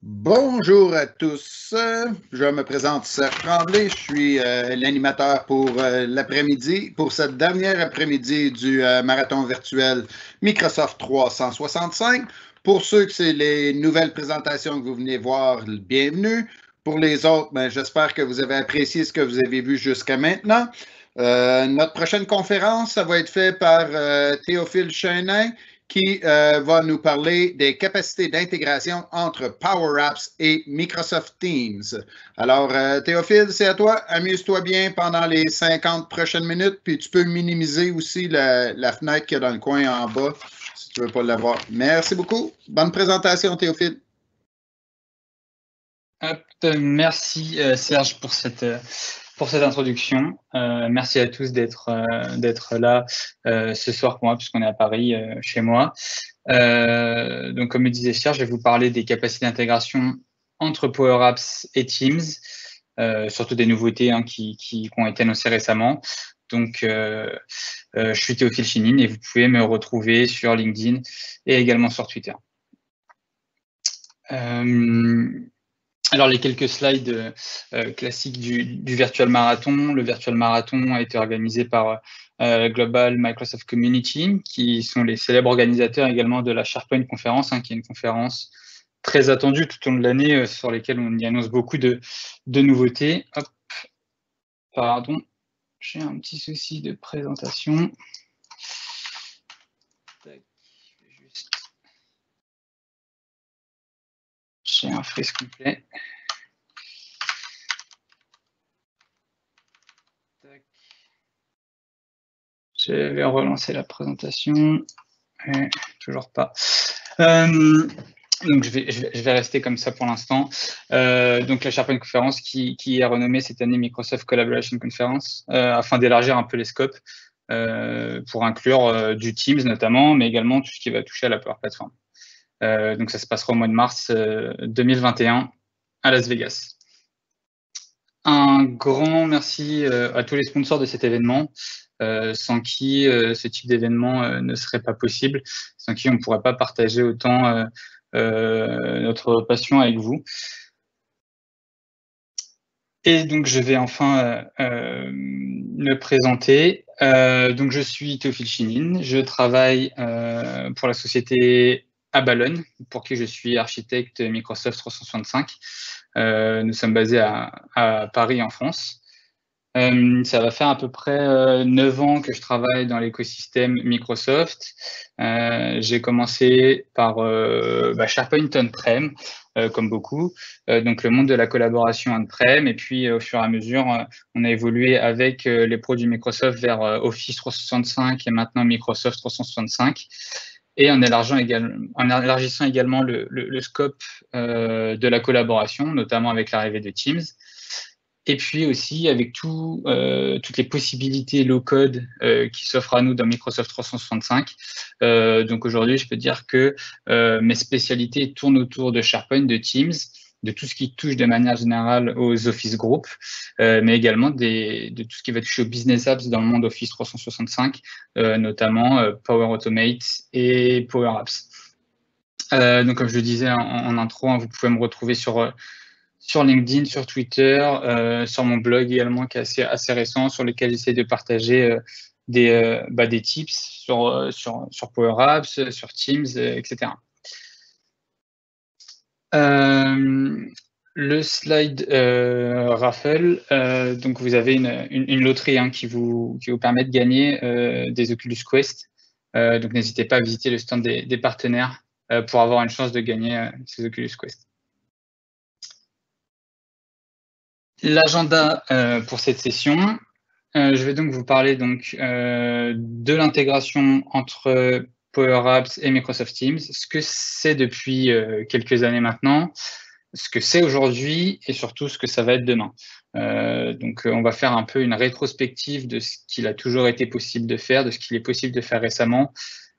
Bonjour à tous. Je me présente Serge Tremblay. Je suis l'animateur pour l'après-midi, pour cette dernière après-midi du marathon virtuel Microsoft 365. Pour ceux que c'est les nouvelles présentations que vous venez voir, bienvenue. Pour les autres, j'espère que vous avez apprécié ce que vous avez vu jusqu'à maintenant. Notre prochaine conférence, ça va être fait par Théophile Chenin, qui va nous parler des capacités d'intégration entre Power Apps et Microsoft Teams. Alors, Théophile, c'est à toi. Amuse-toi bien pendant les 50 prochaines minutes, puis tu peux minimiser aussi la fenêtre qu'il y a dans le coin en bas, si tu ne veux pas l'avoir. Merci beaucoup. Bonne présentation, Théophile. Merci Serge pour cette introduction. Merci à tous d'être là ce soir pour moi, puisqu'on est à Paris, chez moi. Donc, comme me disait Serge, je vais vous parler des capacités d'intégration entre Power Apps et Teams, surtout des nouveautés qui ont été annoncées récemment. Donc, je suis Théophile Chenin et vous pouvez me retrouver sur LinkedIn et également sur Twitter. Alors, les quelques slides classiques du Virtual Marathon. Le Virtual Marathon a été organisé par Global Microsoft Community, qui sont les célèbres organisateurs également de la SharePoint Conférence, qui est une conférence très attendue tout au long de l'année, sur lesquelles on y annonce beaucoup de nouveautés. Hop, pardon, j'ai un petit souci de présentation. J'ai un freeze complet. Je vais relancer la présentation. Toujours pas. Donc, je vais rester comme ça pour l'instant. Donc, la SharePoint Conférence qui est renommée cette année Microsoft Collaboration Conference, afin d'élargir un peu les scopes pour inclure du Teams notamment, mais également tout ce qui va toucher à la Power Platform. Donc, ça se passera au mois de mars 2021 à Las Vegas. Un grand merci à tous les sponsors de cet événement, sans qui ce type d'événement ne serait pas possible, sans qui on ne pourrait pas partager autant notre passion avec vous. Et donc, je vais enfin me présenter. Donc, je suis Théophile Chenin, je travaille pour la société Abalone, pour qui je suis architecte Microsoft 365. Nous sommes basés à Paris, en France. Ça va faire à peu près 9 ans que je travaille dans l'écosystème Microsoft. J'ai commencé par SharePoint on-prem, comme beaucoup, donc le monde de la collaboration on-prem, et puis au fur et à mesure, on a évolué avec les produits Microsoft vers Office 365 et maintenant Microsoft 365. Et en élargissant également le scope de la collaboration, notamment avec l'arrivée de Teams. Et puis aussi avec toutes les possibilités low-code qui s'offrent à nous dans Microsoft 365. Donc aujourd'hui, je peux dire que mes spécialités tournent autour de SharePoint, de Teams, de tout ce qui touche de manière générale aux Office Group, mais également de tout ce qui va toucher aux Business Apps dans le monde Office 365, notamment Power Automate et Power Apps. Donc comme je le disais en intro, vous pouvez me retrouver sur LinkedIn, sur Twitter, sur mon blog également qui est assez récent, sur lequel j'essaie de partager des tips sur Power Apps, sur Teams, etc. Le slide raffle, donc vous avez une loterie qui vous permet de gagner des Oculus Quest. Donc n'hésitez pas à visiter le stand des partenaires pour avoir une chance de gagner ces Oculus Quest. L'agenda pour cette session, je vais donc vous parler de l'intégration entre Power Apps et Microsoft Teams, ce que c'est depuis quelques années maintenant, ce que c'est aujourd'hui et surtout ce que ça va être demain. Donc on va faire un peu une rétrospective de ce qu'il a toujours été possible de faire, de ce qu'il est possible de faire récemment,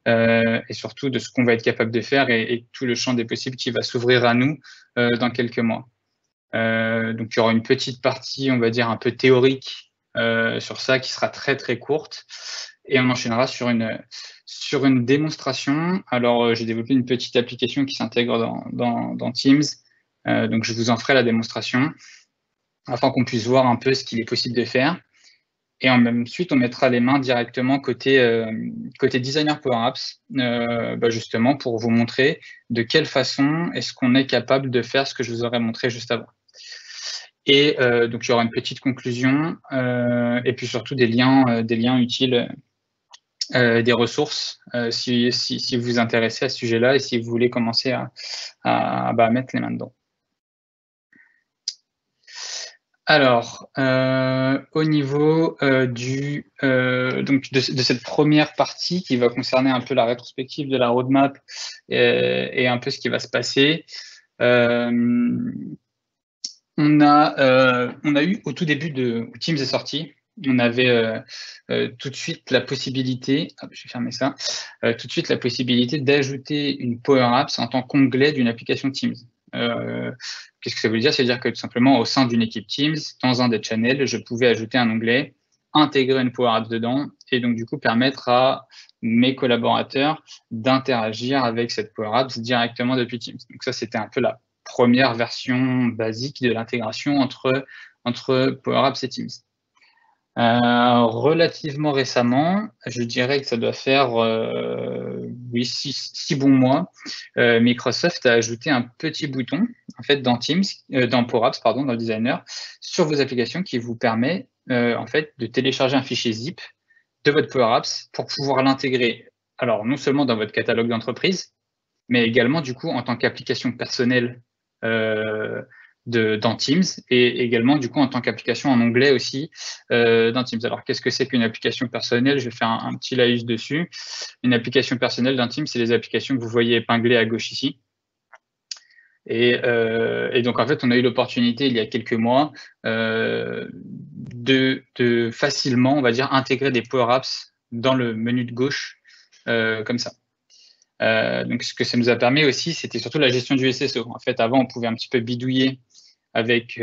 et surtout de ce qu'on va être capable de faire et tout le champ des possibles qui va s'ouvrir à nous dans quelques mois. Donc, il y aura une petite partie, on va dire, un peu théorique sur ça, qui sera très, très courte. Et on enchaînera sur une démonstration. Alors, j'ai développé une petite application qui s'intègre dans Teams Donc, je vous en ferai la démonstration afin qu'on puisse voir un peu ce qu'il est possible de faire. Et ensuite, on mettra les mains directement côté designer Power Apps, justement pour vous montrer de quelle façon est-ce qu'on est capable de faire ce que je vous aurais montré juste avant. Et donc, il y aura une petite conclusion et puis surtout des liens utiles, des ressources si vous vous intéressez à ce sujet-là et si vous voulez commencer à mettre les mains dedans. Alors, au niveau donc de cette première partie qui va concerner un peu la rétrospective de la roadmap et un peu ce qui va se passer, on a eu au tout début où Teams est sorti, on avait tout de suite la possibilité, je vais fermer ça, tout de suite la possibilité d'ajouter une Power Apps en tant qu'onglet d'une application Teams. Qu'est-ce que ça veut dire? C'est-à-dire que tout simplement, au sein d'une équipe Teams, dans un des channels, je pouvais ajouter un onglet, intégrer une Power Apps dedans, et donc du coup permettre à mes collaborateurs d'interagir avec cette Power Apps directement depuis Teams. Donc ça, c'était un peu la première version basique de l'intégration entre Power Apps et Teams. Relativement récemment, je dirais que ça doit faire 6 bons mois, Microsoft a ajouté un petit bouton en fait dans Teams, dans Power Apps, pardon, dans le designer, sur vos applications qui vous permet en fait de télécharger un fichier zip de votre Power Apps pour pouvoir l'intégrer. Alors non seulement dans votre catalogue d'entreprise, mais également du coup en tant qu'application personnelle dans Teams et également du coup en tant qu'application en onglet aussi dans Teams. Alors qu'est-ce que c'est qu'une application personnelle? Je vais faire un petit laïus dessus. Une application personnelle dans Teams, c'est les applications que vous voyez épinglées à gauche ici. Et donc en fait, on a eu l'opportunité il y a quelques mois de facilement, on va dire, intégrer des Power Apps dans le menu de gauche comme ça. Donc, ce que ça nous a permis aussi, c'était surtout la gestion du SSO. En fait, avant, on pouvait un petit peu bidouiller avec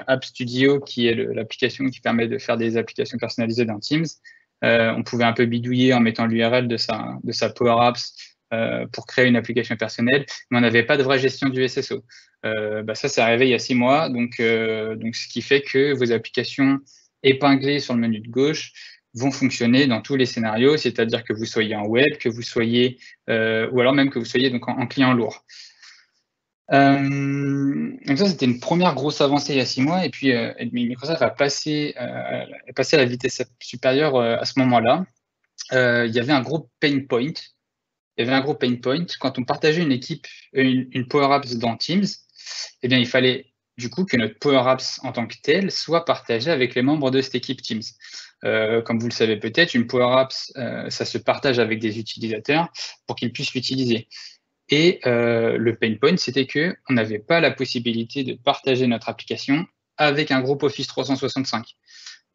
App Studio, qui est l'application qui permet de faire des applications personnalisées dans Teams. On pouvait un peu bidouiller en mettant l'URL de sa Power Apps pour créer une application personnelle, mais on n'avait pas de vraie gestion du SSO. Ça, c'est arrivé il y a 6 mois, donc ce qui fait que vos applications épinglées sur le menu de gauche vont fonctionner dans tous les scénarios, c'est-à-dire que vous soyez en web, que vous soyez, ou alors même que vous soyez donc en client lourd. Donc ça, c'était une première grosse avancée il y a 6 mois, et puis Microsoft a passé à la vitesse supérieure à ce moment-là. Il y avait un gros pain point. Quand on partageait une Power Apps dans Teams, eh bien, il fallait du coup que notre Power Apps en tant que telle soit partagée avec les membres de cette équipe Teams. Comme vous le savez peut-être, une Power Apps, ça se partage avec des utilisateurs pour qu'ils puissent l'utiliser. Et le pain point, c'était qu'on n'avait pas la possibilité de partager notre application avec un groupe Office 365.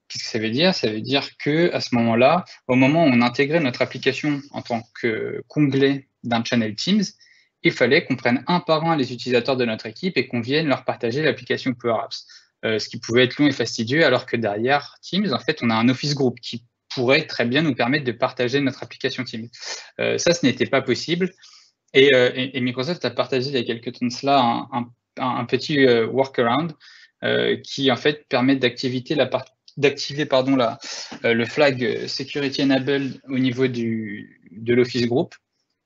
Qu'est-ce que ça veut dire? Ça veut dire qu'à ce moment-là, au moment où on intégrait notre application en tant qu'onglet d'un channel Teams, il fallait qu'on prenne un par un les utilisateurs de notre équipe et qu'on vienne leur partager l'application Power Apps. Ce qui pouvait être long et fastidieux, alors que derrière Teams, en fait, on a un Office Group qui pourrait très bien nous permettre de partager notre application Teams. Ça, ce n'était pas possible. Et Microsoft a partagé il y a quelques temps de cela un petit workaround qui, en fait, permet d'activer le flag Security Enabled au niveau de l'Office Group,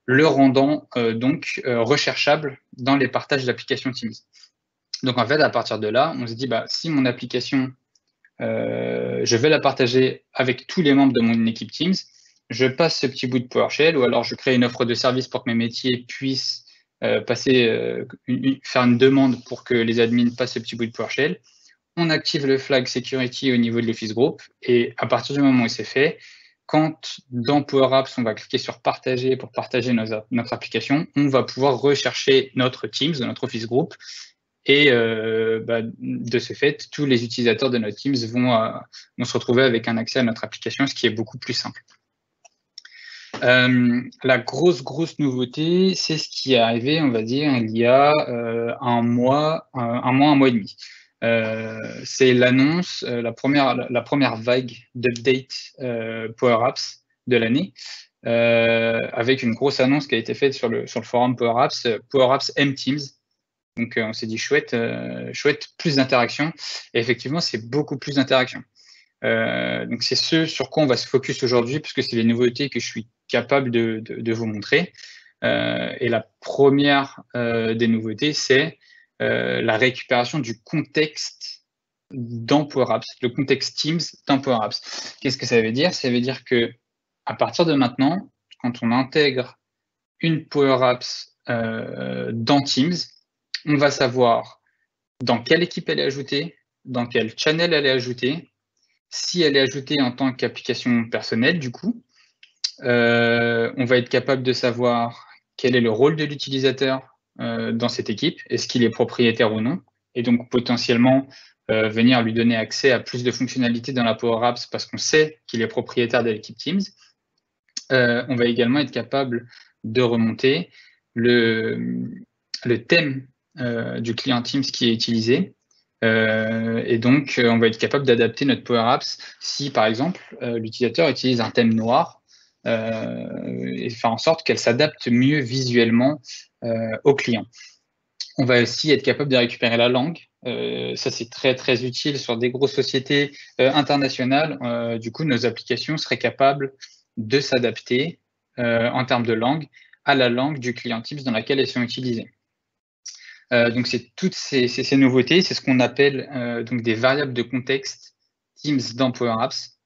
le rendant donc recherchable dans les partages d'applications Teams. Donc en fait, à partir de là, on se dit, si mon application, je vais la partager avec tous les membres de mon équipe Teams, je passe ce petit bout de PowerShell, ou alors je crée une offre de service pour que mes métiers puissent faire une demande pour que les admins passent ce petit bout de PowerShell. On active le flag Security au niveau de l'Office Group, et à partir du moment où c'est fait, quand dans Power Apps, on va cliquer sur partager pour partager notre application, on va pouvoir rechercher notre Teams, notre Office Group, et de ce fait, tous les utilisateurs de notre Teams vont se retrouver avec un accès à notre application, ce qui est beaucoup plus simple. La grosse nouveauté, c'est ce qui est arrivé, on va dire, il y a un mois et demi. C'est l'annonce, la première vague d'update Power Apps de l'année, avec une grosse annonce qui a été faite sur le forum Power Apps M Teams. Donc, on s'est dit chouette, chouette, plus d'interaction. Et effectivement, c'est beaucoup plus d'interaction. Donc, c'est ce sur quoi on va se focus aujourd'hui, puisque c'est les nouveautés que je suis capable de vous montrer. Et la première des nouveautés, c'est la récupération du contexte dans Power Apps, le contexte Teams dans Power Apps. Qu'est-ce que ça veut dire? Ça veut dire que à partir de maintenant, quand on intègre une Power Apps dans Teams, on va savoir dans quelle équipe elle est ajoutée, dans quel channel elle est ajoutée, si elle est ajoutée en tant qu'application personnelle, du coup. On va être capable de savoir quel est le rôle de l'utilisateur dans cette équipe, est-ce qu'il est propriétaire ou non, et donc potentiellement venir lui donner accès à plus de fonctionnalités dans la Power Apps parce qu'on sait qu'il est propriétaire de l'équipe Teams. On va également être capable de remonter le thème du client Teams qui est utilisé. Et donc, on va être capable d'adapter notre Power Apps si, par exemple, l'utilisateur utilise un thème noir et faire en sorte qu'elle s'adapte mieux visuellement au client. On va aussi être capable de récupérer la langue. Ça, c'est très, très utile sur des grosses sociétés internationales. Du coup, nos applications seraient capables de s'adapter en termes de langue à la langue du client Teams dans laquelle elles sont utilisées. Donc, c'est toutes ces nouveautés. C'est ce qu'on appelle donc des variables de contexte Teams dans Power Apps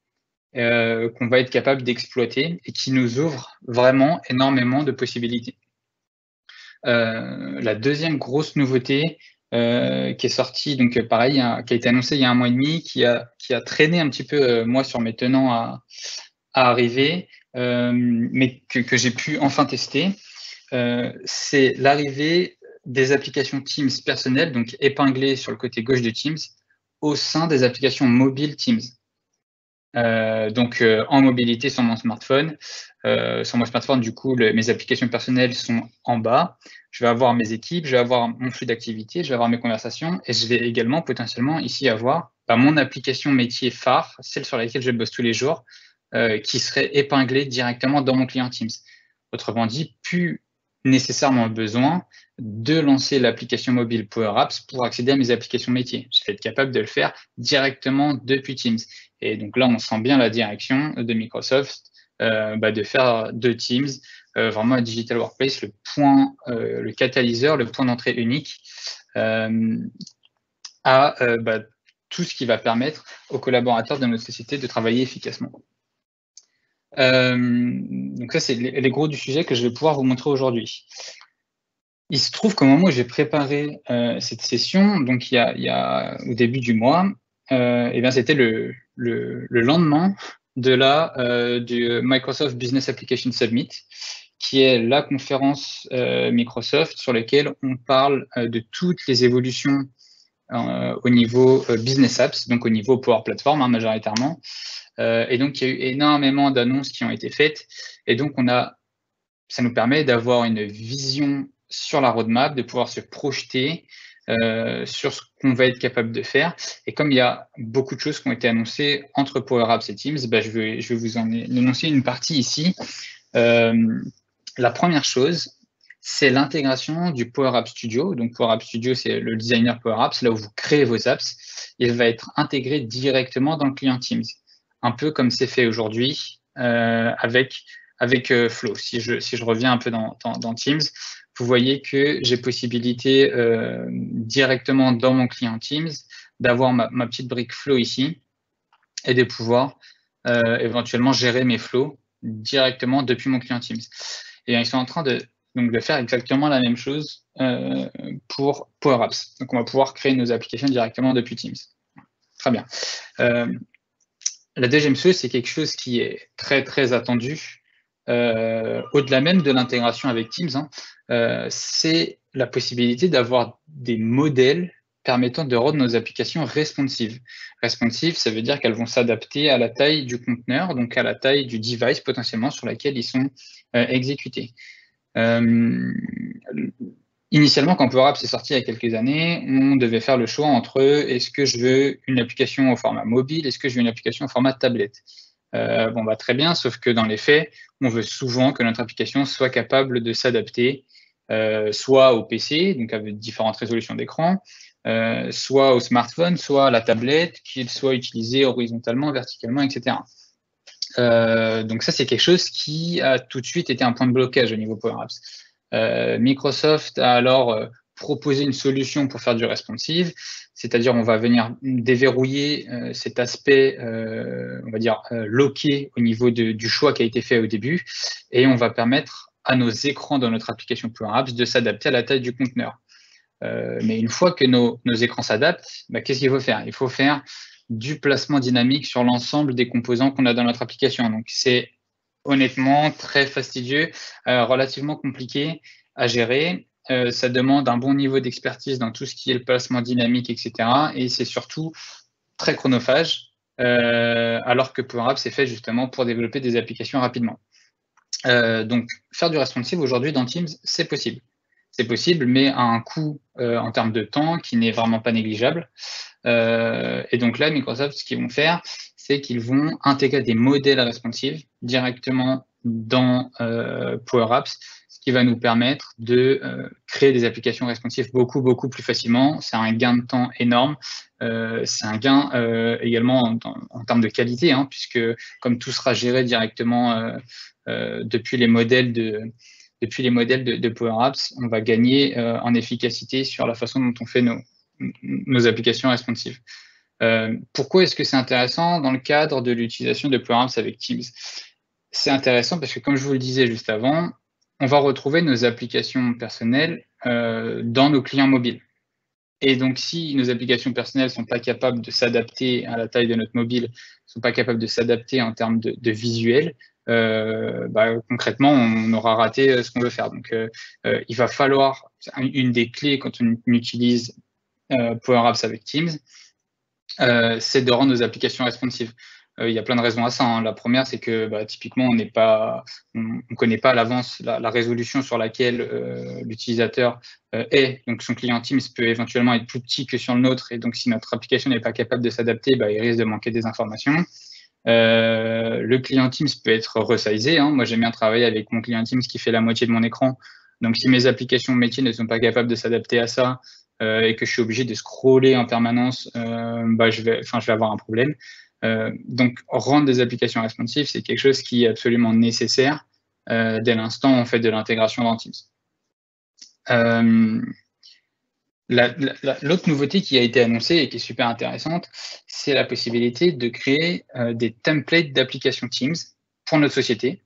qu'on va être capable d'exploiter et qui nous ouvrent vraiment énormément de possibilités. La deuxième grosse nouveauté qui est sortie, donc pareil, qui a été annoncée il y a 1 mois et demi, qui a traîné un petit peu moi sur mes tenants à arriver, mais que j'ai pu enfin tester, c'est l'arrivée des applications Teams personnelles, donc épinglées sur le côté gauche de Teams, au sein des applications mobiles Teams. Donc en mobilité sur mon smartphone. Sur mon smartphone, du coup, mes applications personnelles sont en bas. Je vais avoir mes équipes, je vais avoir mon flux d'activité, je vais avoir mes conversations et je vais également potentiellement ici avoir mon application métier phare, celle sur laquelle je bosse tous les jours, qui serait épinglée directement dans mon client Teams. Autrement dit, plus nécessairement besoin de lancer l'application mobile Power Apps pour accéder à mes applications métiers. Je vais être capable de le faire directement depuis Teams. Et donc là, on sent bien la direction de Microsoft de faire de Teams vraiment un digital workplace, le catalyseur, le point d'entrée unique à tout ce qui va permettre aux collaborateurs de notre société de travailler efficacement. Donc ça, c'est les gros du sujet que je vais pouvoir vous montrer aujourd'hui. Il se trouve qu'au moment où j'ai préparé cette session, donc il y a au début du mois, c'était le lendemain de du Microsoft Business Application Summit, qui est la conférence Microsoft sur laquelle on parle de toutes les évolutions au niveau Business Apps, donc au niveau Power Platform majoritairement. Et donc, il y a eu énormément d'annonces qui ont été faites. Et donc, ça nous permet d'avoir une vision sur la roadmap, de pouvoir se projeter sur ce qu'on va être capable de faire. Et comme il y a beaucoup de choses qui ont été annoncées entre Power Apps et Teams, je vais vous en énoncer une partie ici. La première chose, c'est l'intégration du Power Apps Studio. Donc, Power Apps Studio, c'est le designer Power Apps, là où vous créez vos apps. Il va être intégré directement dans le client Teams, un peu comme c'est fait aujourd'hui avec Flow. Si je reviens un peu dans Teams, vous voyez que j'ai possibilité directement dans mon client Teams d'avoir ma petite brique Flow ici et de pouvoir éventuellement gérer mes flows directement depuis mon client Teams. Et ils sont en train de faire exactement la même chose pour Power Apps. Donc, on va pouvoir créer nos applications directement depuis Teams. Très bien. La deuxième chose, c'est quelque chose qui est très, très attendu, au-delà même de l'intégration avec Teams, c'est la possibilité d'avoir des modèles permettant de rendre nos applications responsives. Responsive, ça veut dire qu'elles vont s'adapter à la taille du conteneur, donc à la taille du device potentiellement sur laquelle ils sont exécutés. Initialement, quand Power Apps est sorti il y a quelques années, on devait faire le choix entre est-ce que je veux une application au format mobile, est-ce que je veux une application au format tablette. Très bien, sauf que dans les faits, on veut souvent que notre application soit capable de s'adapter soit au PC, donc avec différentes résolutions d'écran, soit au smartphone, soit à la tablette, qu'il soit utilisé horizontalement, verticalement, etc. Donc ça, c'est quelque chose qui a tout de suite été un point de blocage au niveau Power Apps. Microsoft a alors proposé une solution pour faire du responsive, c'est-à-dire on va venir déverrouiller cet aspect, on va dire, loqué au niveau du choix qui a été fait au début, et on va permettre à nos écrans dans notre application Power Apps de s'adapter à la taille du conteneur. Mais une fois que nos écrans s'adaptent, qu'est-ce qu'il faut faire? Il faut faire du placement dynamique sur l'ensemble des composants qu'on a dans notre application. Donc, c'est honnêtement très fastidieux, relativement compliqué à gérer. Ça demande un bon niveau d'expertise dans tout ce qui est le placement dynamique, etc. Et c'est surtout très chronophage, alors que Power Apps est fait justement pour développer des applications rapidement. Donc, faire du responsive aujourd'hui dans Teams, c'est possible. C'est possible, mais à un coût en termes de temps qui n'est vraiment pas négligeable. Et donc là, Microsoft, ce qu'ils vont faire, c'est qu'ils vont intégrer des modèles responsive directement dans Power Apps, ce qui va nous permettre de créer des applications responsive beaucoup plus facilement. C'est un gain de temps énorme. C'est un gain également en termes de qualité, hein, puisque comme tout sera géré directement depuis les modèles de Power Apps, on va gagner en efficacité sur la façon dont on fait nos applications responsive. Pourquoi est-ce que c'est intéressant dans le cadre de l'utilisation de Power Apps avec Teams? C'est intéressant parce que, comme je vous le disais juste avant, on va retrouver nos applications personnelles dans nos clients mobiles. Et donc, si nos applications personnelles ne sont pas capables de s'adapter à la taille de notre mobile, ne sont pas capables de s'adapter en termes de visuel, concrètement, on aura raté ce qu'on veut faire. Donc, il va falloir, une des clés quand on utilise Power Apps avec Teams, c'est de rendre nos applications responsives. Il y a plein de raisons à ça, hein. La première, c'est que typiquement, on ne connaît pas à l'avance la résolution sur laquelle l'utilisateur est. Donc, son client Teams peut éventuellement être plus petit que sur le nôtre. Et donc, si notre application n'est pas capable de s'adapter, il risque de manquer des informations. Le client Teams peut être resizé, hein. Moi, j'aime bien travailler avec mon client Teams qui fait la moitié de mon écran. Donc, si mes applications métiers ne sont pas capables de s'adapter à ça et que je suis obligé de scroller en permanence, je vais avoir un problème. Donc, rendre des applications responsives, c'est quelque chose qui est absolument nécessaire dès l'instant où on fait de l'intégration dans Teams. L'autre nouveauté qui a été annoncée et qui est super intéressante, c'est la possibilité de créer des templates d'applications Teams pour notre société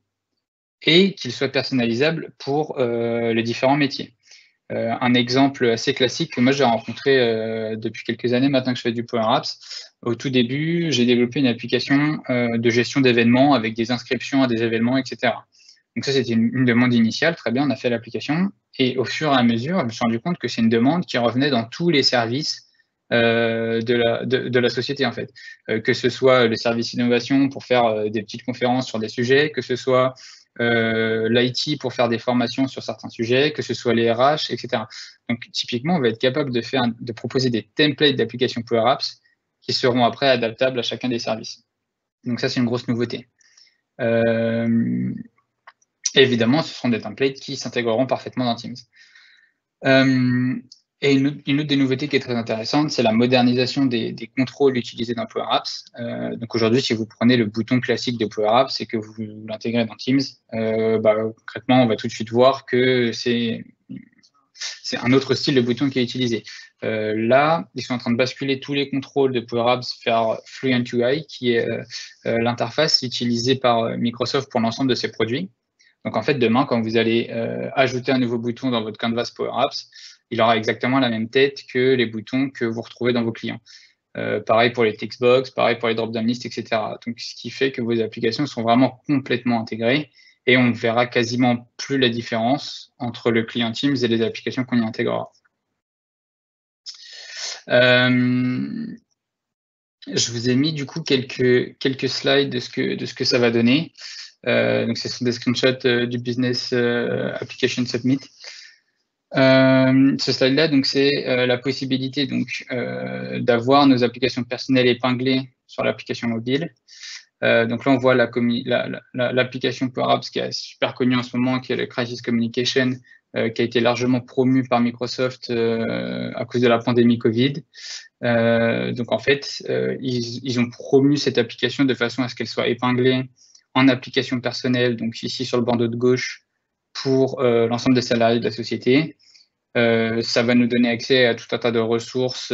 et qu'ils soient personnalisables pour les différents métiers. Un exemple assez classique que moi j'ai rencontré depuis quelques années maintenant que je fais du Power Apps. Au tout début, j'ai développé une application de gestion d'événements avec des inscriptions à des événements, etc. Donc ça, c'était une demande initiale. Très bien, on a fait l'application. Et au fur et à mesure, je me suis rendu compte que c'est une demande qui revenait dans tous les services de la société, en fait. Que ce soit le service innovation pour faire des petites conférences sur des sujets, que ce soit l'IT pour faire des formations sur certains sujets, que ce soit les RH, etc. Donc, typiquement, on va être capable de proposer des templates d'applications Power Apps qui seront après adaptables à chacun des services. Donc, ça, c'est une grosse nouveauté. Évidemment, ce seront des templates qui s'intégreront parfaitement dans Teams. Et une autre des nouveautés qui est très intéressante, c'est la modernisation des contrôles utilisés dans Power Apps. Donc aujourd'hui, si vous prenez le bouton classique de Power Apps et que vous l'intégrez dans Teams, concrètement, on va tout de suite voir que c'est un autre style de bouton qui est utilisé. Là, ils sont en train de basculer tous les contrôles de Power Apps vers Fluent UI, qui est l'interface utilisée par Microsoft pour l'ensemble de ses produits. Donc en fait, demain, quand vous allez ajouter un nouveau bouton dans votre canvas Power Apps, il aura exactement la même tête que les boutons que vous retrouvez dans vos clients. Pareil pour les textbox, pareil pour les drop-down lists, etc. Donc ce qui fait que vos applications sont vraiment complètement intégrées et on ne verra quasiment plus la différence entre le client Teams et les applications qu'on y intégrera. Je vous ai mis du coup quelques slides de ce que ça va donner. Donc, ce sont des screenshots du Business Application Summit. Ce slide-là, donc, c'est la possibilité d'avoir nos applications personnelles épinglées sur l'application mobile. Donc là, on voit l'application Power Apps qui est super connue en ce moment, qui est le Crisis Communication, qui a été largement promu par Microsoft à cause de la pandémie Covid. Donc en fait, ils ont promu cette application de façon à ce qu'elle soit épinglée en application personnelle, donc ici sur le bandeau de gauche, pour l'ensemble des salariés de la société. Ça va nous donner accès à tout un tas de ressources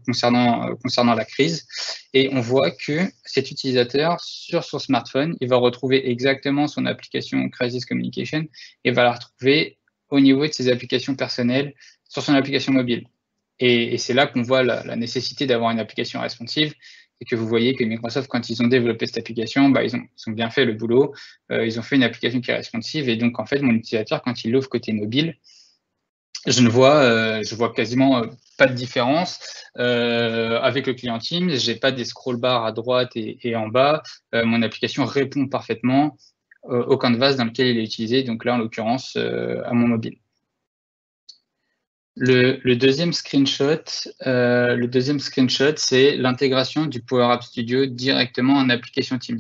concernant la crise. Et on voit que cet utilisateur, sur son smartphone, il va retrouver exactement son application Crisis Communication et va la retrouver au niveau de ses applications personnelles sur son application mobile. Et c'est là qu'on voit la nécessité d'avoir une application responsive et que vous voyez que Microsoft, quand ils ont développé cette application, bah, ils ont bien fait le boulot. Ils ont fait une application qui est responsive. Et donc, en fait, mon utilisateur, quand il l'ouvre côté mobile, je vois quasiment pas de différence avec le client Teams. J'ai pas des scroll bars à droite et en bas. Mon application répond parfaitement au canvas dans lequel il est utilisé. Donc là, en l'occurrence, à mon mobile. Le deuxième screenshot, c'est l'intégration du Power App Studio directement en application Teams.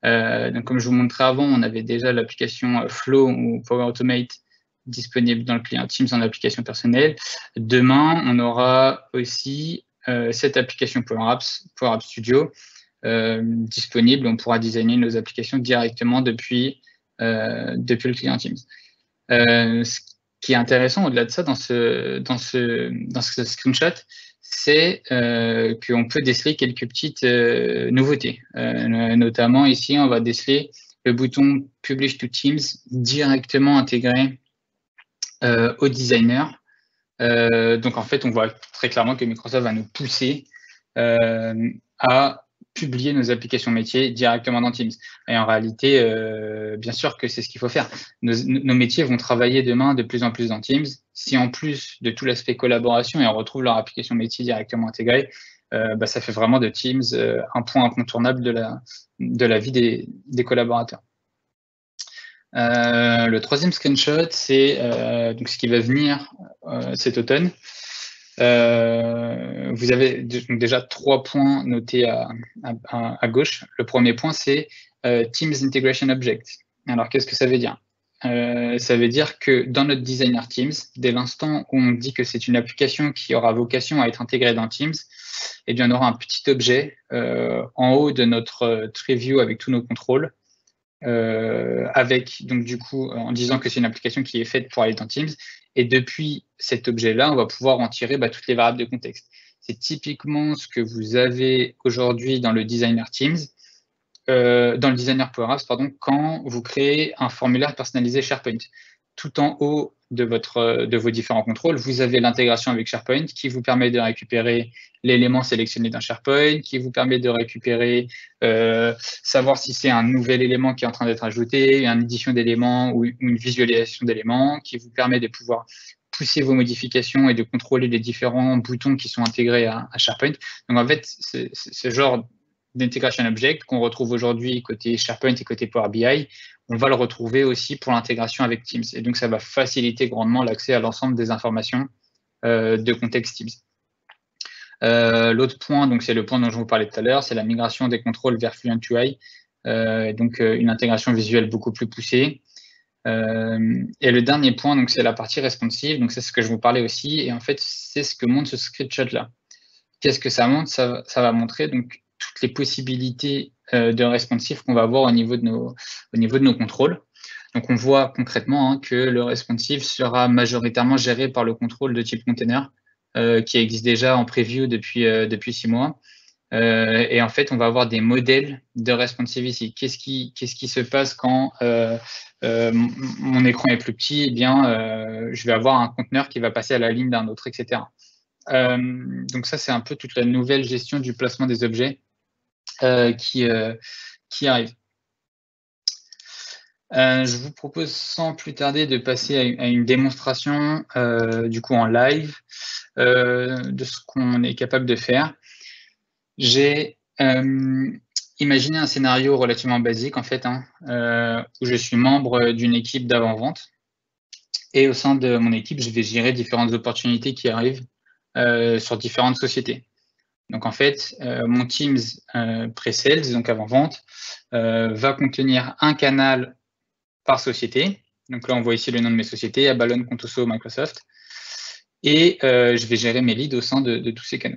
Donc, comme je vous montrais avant, on avait déjà l'application Flow ou Power Automate disponible dans le client Teams en application personnelle. Demain, on aura aussi cette application Power App Studio disponible. On pourra designer nos applications directement depuis le client Teams. Ce qui est intéressant au-delà de ça dans ce screenshot, c'est qu'on peut déceler quelques petites nouveautés. Notamment ici, on va déceler le bouton Publish to Teams directement intégré au designer. Donc en fait, on voit très clairement que Microsoft va nous pousser à publier nos applications métiers directement dans Teams. Et en réalité, bien sûr que c'est ce qu'il faut faire. Nos métiers vont travailler demain de plus en plus dans Teams. Si en plus de tout l'aspect collaboration, ils retrouvent leur application métier directement intégrée, bah, ça fait vraiment de Teams un point incontournable de la vie des collaborateurs. Le troisième screenshot, c'est donc ce qui va venir cet automne. Vous avez déjà 3 points notés à gauche. Le premier point, c'est Teams Integration Object. Alors, qu'est-ce que ça veut dire? Ça veut dire que dans notre designer Teams, dès l'instant où on dit que c'est une application qui aura vocation à être intégrée dans Teams, eh bien, on aura un petit objet en haut de notre tree view avec tous nos contrôles. Avec donc du coup en disant que c'est une application qui est faite pour aller dans Teams, et depuis cet objet-là, on va pouvoir en tirer toutes les variables de contexte. C'est typiquement ce que vous avez aujourd'hui dans le designer Teams, dans le designer Power Apps, pardon, quand vous créez un formulaire personnalisé SharePoint. Tout en haut de vos différents contrôles, vous avez l'intégration avec SharePoint qui vous permet de récupérer l'élément sélectionné dans SharePoint, qui vous permet de récupérer, savoir si c'est un nouvel élément qui est en train d'être ajouté, une édition d'éléments ou une visualisation d'éléments, qui vous permet de pouvoir pousser vos modifications et de contrôler les différents boutons qui sont intégrés à SharePoint. Donc en fait, ce genre d'intégration object qu'on retrouve aujourd'hui côté SharePoint et côté Power BI, on va le retrouver aussi pour l'intégration avec Teams. Et donc, ça va faciliter grandement l'accès à l'ensemble des informations de contexte Teams. L'autre point, donc c'est le point dont je vous parlais tout à l'heure, c'est la migration des contrôles vers Fluent UI, donc une intégration visuelle beaucoup plus poussée. Et le dernier point, donc c'est la partie responsive, donc c'est ce que je vous parlais aussi, et en fait, c'est ce que montre ce screenshot-là. Qu'est-ce que ça montre? Ça va montrer donc toutes les possibilités de responsive qu'on va avoir au niveau de nos contrôles. Donc, on voit concrètement que le responsive sera majoritairement géré par le contrôle de type container qui existe déjà en preview depuis 6 mois. Et en fait, on va avoir des modèles de responsive ici. Qu'est-ce qui se passe quand mon écran est plus petit? Eh bien, je vais avoir un conteneur qui va passer à la ligne d'un autre, etc. Donc ça, c'est un peu toute la nouvelle gestion du placement des objets qui arrive. Je vous propose sans plus tarder de passer à une démonstration du coup en live de ce qu'on est capable de faire. J'ai imaginé un scénario relativement basique en fait, où je suis membre d'une équipe d'avant-vente et au sein de mon équipe, je vais gérer différentes opportunités qui arrivent sur différentes sociétés. Donc en fait, mon Teams Pre-Sales, donc avant-vente, va contenir un canal par société. Donc là, on voit ici le nom de mes sociétés, Abalone, Contoso, Microsoft. Et je vais gérer mes leads au sein de tous ces canaux.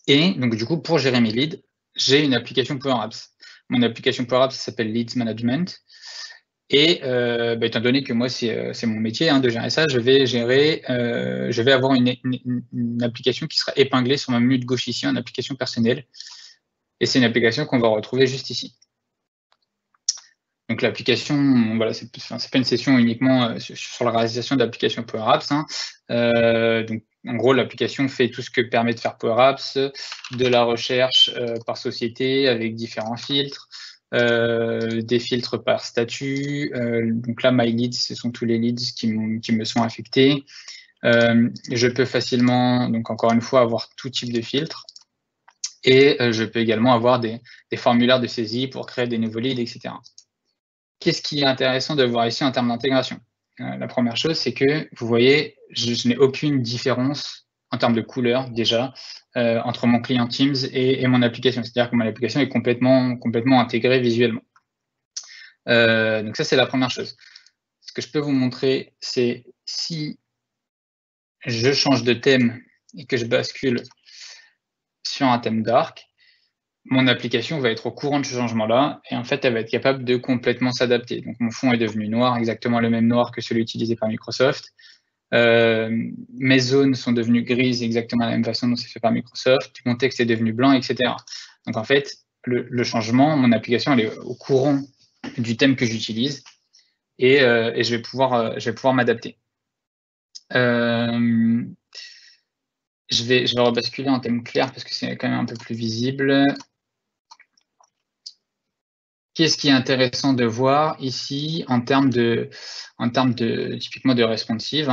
Et donc, du coup, pour gérer mes leads, j'ai une application Power Apps. Mon application Power Apps s'appelle Leads Management. Et étant donné que moi, c'est mon métier de gérer ça, je vais avoir une application qui sera épinglée sur ma menu de gauche ici, une application personnelle. Et c'est une application qu'on va retrouver juste ici. Donc l'application, voilà, c'est pas une session uniquement sur la réalisation d'applications Power Apps. Donc en gros, l'application fait tout ce que permet de faire Power Apps, de la recherche par société avec différents filtres, des filtres par statut. Donc là, My Leads, ce sont tous les leads qui me sont affectés. Je peux facilement, donc encore une fois, avoir tout type de filtres. Et je peux également avoir des formulaires de saisie pour créer des nouveaux leads, etc. Qu'est-ce qui est intéressant de voir ici en termes d'intégration? La première chose, c'est que vous voyez, je n'ai aucune différence en termes de couleur déjà entre mon client Teams et mon application. C'est-à-dire que mon application est complètement intégrée visuellement. Donc ça, c'est la première chose. Ce que je peux vous montrer, c'est si je change de thème et que je bascule sur un thème dark, mon application va être au courant de ce changement-là et en fait, elle va être capable de complètement s'adapter. Donc, mon fond est devenu noir, exactement le même noir que celui utilisé par Microsoft. Mes zones sont devenues grises exactement de la même façon dont c'est fait par Microsoft. Mon texte est devenu blanc, etc. Donc, en fait, le changement, mon application, elle est au courant du thème que j'utilise et je vais pouvoir m'adapter. Je vais rebasculer en thème clair parce que c'est quand même un peu plus visible. Qu'est-ce qui est intéressant de voir ici en termes de typiquement de responsive.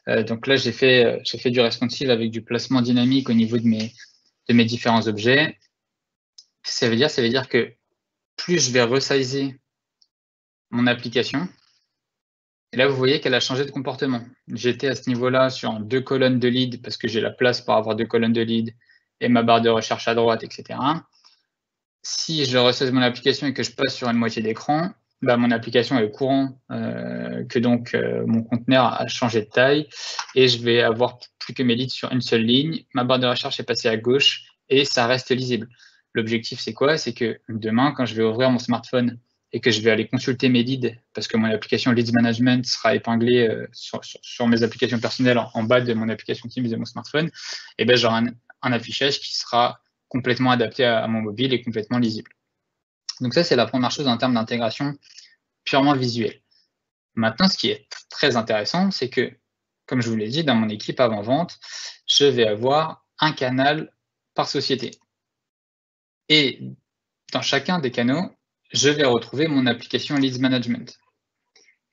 Donc là, j'ai fait du responsive avec du placement dynamique au niveau de mes différents objets. Ça veut dire que plus je vais resizer mon application, et là, vous voyez qu'elle a changé de comportement. J'étais à ce niveau-là sur 2 colonnes de lead parce que j'ai la place pour avoir 2 colonnes de lead et ma barre de recherche à droite, etc. Si je resize mon application et que je passe sur une moitié d'écran, mon application est au courant que donc mon conteneur a changé de taille et je vais avoir plus que mes leads sur une seule ligne. Ma barre de recherche est passée à gauche et ça reste lisible. L'objectif, c'est quoi? C'est que demain, quand je vais ouvrir mon smartphone et que je vais aller consulter mes leads, parce que mon application Leads Management sera épinglée sur mes applications personnelles en bas de mon application Teams de mon smartphone, et j'aurai un affichage qui sera complètement adapté à mon mobile et complètement lisible. Donc ça, c'est la première chose en termes d'intégration purement visuelle. Maintenant, ce qui est très intéressant, c'est que, comme je vous l'ai dit, dans mon équipe avant-vente, je vais avoir un canal par société. Et dans chacun des canaux, je vais retrouver mon application Leads Management.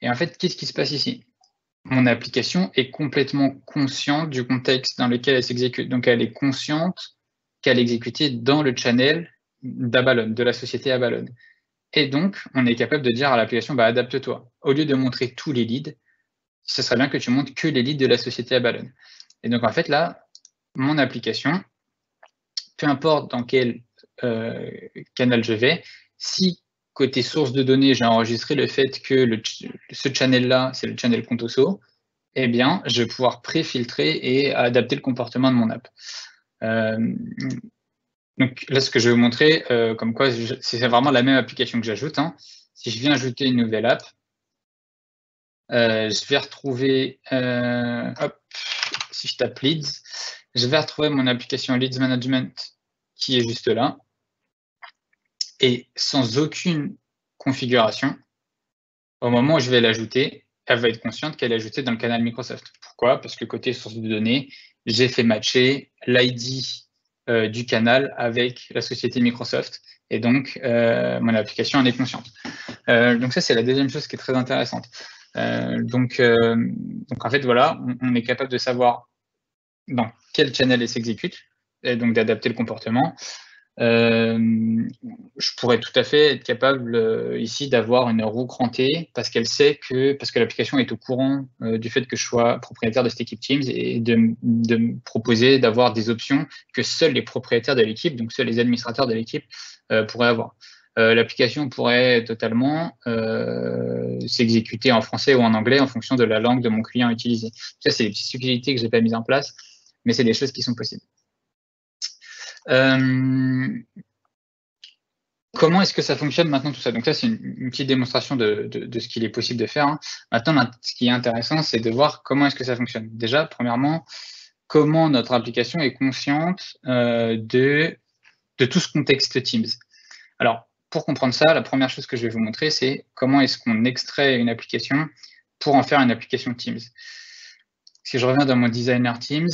Et en fait, qu'est-ce qui se passe ici? Mon application est complètement consciente du contexte dans lequel elle s'exécute. Donc, elle est consciente qu'elle est exécutée dans le channel d'Abalone, de la société Abalone. Et donc, on est capable de dire à l'application, adapte-toi. Au lieu de montrer tous les leads, ce serait bien que tu montres que les leads de la société Abalone. Et donc, en fait, là, mon application, peu importe dans quel canal je vais, si côté source de données, j'ai enregistré le fait que ce channel-là, c'est le channel Contoso, eh bien, je vais pouvoir pré-filtrer et adapter le comportement de mon app. Donc là, ce que je vais vous montrer, comme quoi c'est vraiment la même application que j'ajoute. Si je viens ajouter une nouvelle app, je vais retrouver, si je tape Leads, je vais retrouver mon application Leads Management qui est juste là. Et sans aucune configuration, au moment où je vais l'ajouter, elle va être consciente qu'elle est ajoutée dans le canal Microsoft. Pourquoi? Parce que côté source de données, j'ai fait matcher l'ID du canal avec la société Microsoft. Et donc, mon application en est consciente. Donc ça, c'est la deuxième chose qui est très intéressante. Donc en fait, voilà, on est capable de savoir dans quel channel elle s'exécute, et donc d'adapter le comportement. Je pourrais tout à fait être capable ici d'avoir une roue crantée parce que l'application est au courant du fait que je sois propriétaire de cette équipe Teams et de me proposer d'avoir des options que seuls les propriétaires de l'équipe, donc seuls les administrateurs de l'équipe pourraient avoir. l'application pourrait totalement s'exécuter en français ou en anglais en fonction de la langue de mon client utilisé. Ça, c'est des petites subtilités que je n'ai pas mises en place, mais c'est des choses qui sont possibles. Comment est-ce que ça fonctionne maintenant tout ça? Donc ça, c'est une petite démonstration de ce qu'il est possible de faire. Maintenant, ce qui est intéressant, c'est de voir comment est-ce que ça fonctionne. Déjà, premièrement, comment notre application est consciente de tout ce contexte Teams. Alors, pour comprendre ça, la première chose que je vais vous montrer, c'est comment est-ce qu'on extrait une application pour en faire une application Teams. Si je reviens dans mon designer Teams,